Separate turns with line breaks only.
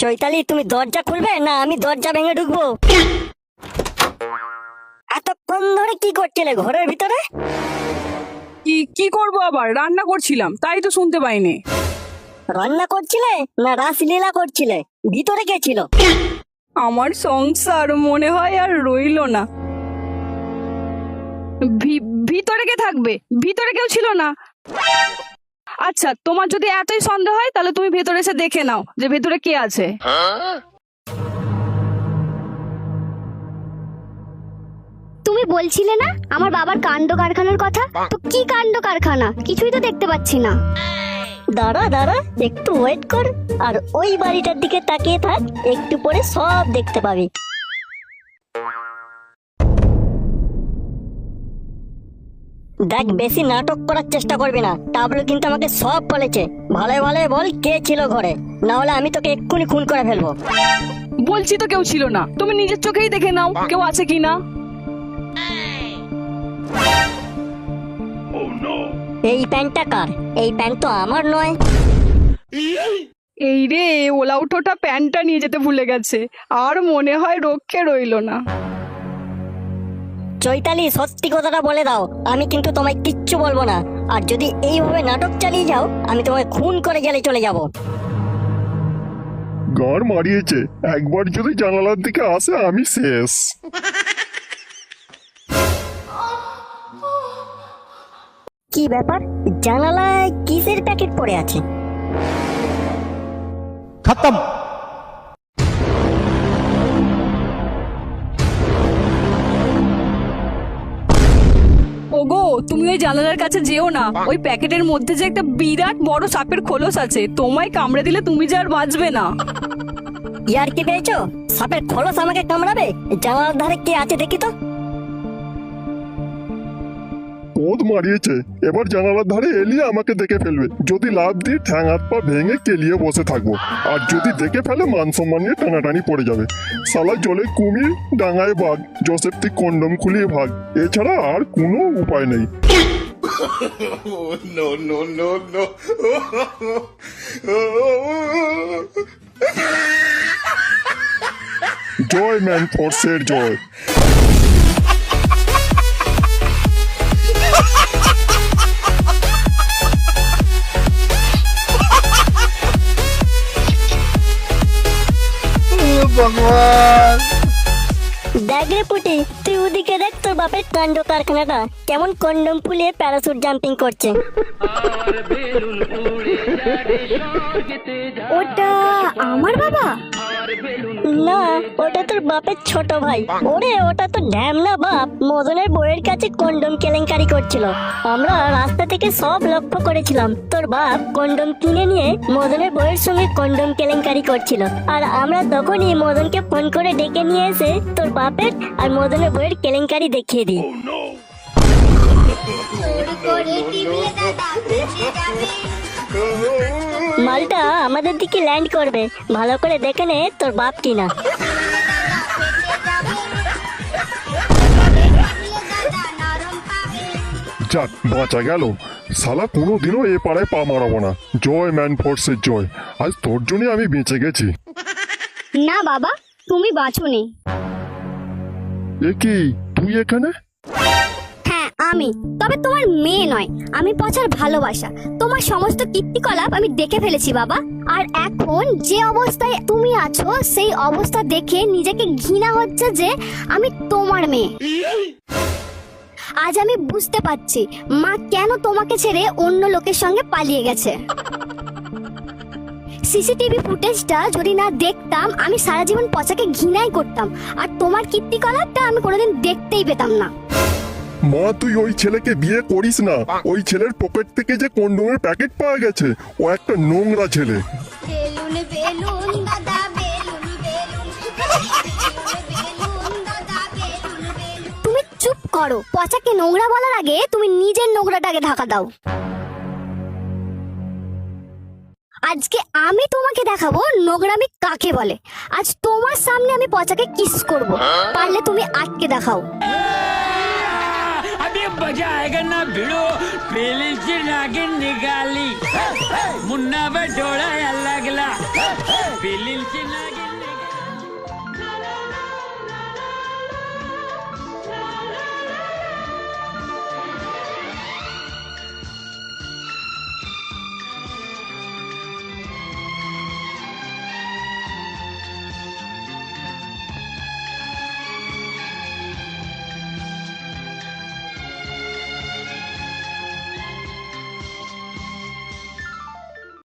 চৈতালি, তুমি দরজা খুলবে না আমি দরজা ভেঙে ঢুকবো? এতক্ষণ ধরে কি করছিলে ঘরের ভিতরে?
কি কি করবো, আবার রান্না করছিলাম, তাই তো শুনতে পাইনি।
রান্না করছিলে না রাসলীলা করছিলে? ভিতরে কে ছিল?
আমার সংসার মনে হয় আর রইলো না। ভিতরে কে থাকবে? ভিতরে কেউ ছিল না। আচ্ছা, তোমার যদি এতই সন্দেহ হয় তাহলে তুমি ভেতরে এসে দেখে নাও যে ভেতরে কে আছে।
তুমি বলছিলে না আমার বাবার কাণ্ড কারখানার কথা? তো কি কাণ্ড কারখানা? কিছুই তো দেখতে পাচ্ছি না।
দাঁড়া দাঁড়া, একটু ওয়েট কর, আর ওই বাড়িটার দিকে তাকিয়ে থাক, একটু পরে সব দেখতে পাবি। দেখ, বেশি নাটক করার চেষ্টা করবি না। টাবলু কিন্তু আমাকে সব বলেছে। ভালো ভালো বল কে ছিল ঘরে, না হলে আমি তোকে এক্ষুনি খুন করে ফেলবো।
বলছি তো কেউ ছিল না, তুমি নিজের চোখেই দেখে নাও কেউ আছে কিনা।
এই প্যান্টটা কার? এই প্যান্ট তো আমার নয়।
এই রে, ওলা উঠোটা প্যান্টটা নিয়ে যেতে ভুলে গেছে, আর মনে হয় রক্ষে রইলো না।
চৈতালি, সত্যি কথাটা বলে দাও, আমি কিন্তু তোমায় কিচ্ছু বলবো না। আর যদি এইভাবে নাটক চালিয়ে যাও, আমি তোমায় খুন করে জেলে চলে যাব।
গাড় মারিয়েছে, একবার যদি জানালার দিকে আসে আমি শেষ।
কি ব্যাপার, জানালায় কিসের প্যাকেট পড়ে আছে?
खत्म।
ওগো, তুমি ওই জানালার কাছে যেও না। ওই প্যাকেটের মধ্যে যে একটা বিরাট বড় সাপের খোলস আছে, তোমায় কামড়ে দিলে তুমি যে আর বাঁচবে না।
ইয়ার কি পেয়েছো? সাপের খোলস আমাকে কামড়াবে? জানালার ধারে কে আছে দেখি তো।
কোদ মারিয়েছে, এবার জানালার ধারে এলিয়ে আমাকে দেখে ফেলবে। যদি লাভ দিয়ে ঠ্যাং হাত পা ভেঙে কেলিয়ে বসে থাকবো, আর যদি দেখে ফেলে মান সম্মান নিয়ে টানাটানি পড়ে যাবে। সালা জলে কুমির, ডাঙায় বাঘ, জোসেফ তুই কন্ডম খুলিয়ে ভাগ, এছাড়া আর কোনো উপায় নেই।
No, no, no, no.
জয় ম্যান ফোর্সের জয়।
भगवान।
দেখ রে পুটি, তুই ওদিকে দেখ, তোর বাপের কাণ্ড কারখানাটা কেমন কন্ডম ফুলিয়ে প্যারাসুট জাম্পিং করছে।
ওটা আমার বাবা?
না, ওটা তোর বাপের ছোট ভাই। ওরে, ওটা তো ঢ্যামনা বাপ মদনের বউয়ের কাছে কন্ডম কেলেঙ্কারি করছিল। আমরা রাস্তা থেকে সব লক্ষ্য করেছিলাম। তোর বাপ কন্ডম কিনে নিয়ে মদনের বউয়ের সঙ্গে কন্ডম কেলেঙ্কারি করছিল, আর আমরা তখনই মদনকে ফোন করে ডেকে নিয়ে এসে তোর বাপের আর মদনের বউয়ের কেলেঙ্কারি দেখিয়ে দিই। মালটা আমাদের দিকে ল্যান্ড করবে, ভালো করে দেখে নে তোর বাপ কিনা।
যাক, বাঁচা গেল। সালা কোনোদিনও এ পাড়ায় পা মারাবো না। জয় ম্যান ফোর্সের জয়। আজ তোর জন্য আমি বেঁচে গেছি।
না বাবা, তুমি বাঁচোনি।
এ কি, তুই এখানে?
হ্যাঁ আমি, তবে তোমার মেয়ে নয়। আমি পচার ভালোবাসা, তোমার সমস্ত কীর্তিকলাপ আমি দেখে ফেলেছি বাবা। আর এখন যে অবস্থায় তুমি আছো, সেই অবস্থা দেখে নিজেকে ঘৃণা হচ্ছে যে আমি তোমার মেয়ে। আজ আমি বুঝতে পারছি মা কেন তোমাকে ছেড়ে অন্য লোকের সঙ্গে পালিয়ে গেছে। সিসিটিভি ফুটেজটা যদি না দেখতাম, আমি সারা জীবন পচাকে ঘৃণাই করতাম, আর তোমার কীর্তিকলাপটা আমি কোনোদিন দেখতেই পেতাম না।
মা, তুই ওই ছেলেকে বিয়ে করিস না। ওই ছেলের পকেট থেকে যে কন্ডোমের প্যাকেট পাওয়া গেছে, ও একটা নোংরা ছেলে।
বেলুন বেলুন দাদা বেলুন বেলুন, তুমি চুপ করো। পচাকে নোংরা বলার আগে তুমি নিজের নোংরাটাকে ঢাকা দাও। আজকে আমি তোমাকে দেখাবো নোংরামি কাকে বলে। আজ তোমার সামনে আমি পচাকে কিস করব, পারলে তুমি আটকে দেখাও।
अभी मजा आएगा ना भिड़ो, पहले से नागिन निकाली, मुन्ना पे डोड़ा अलग ला, पहले से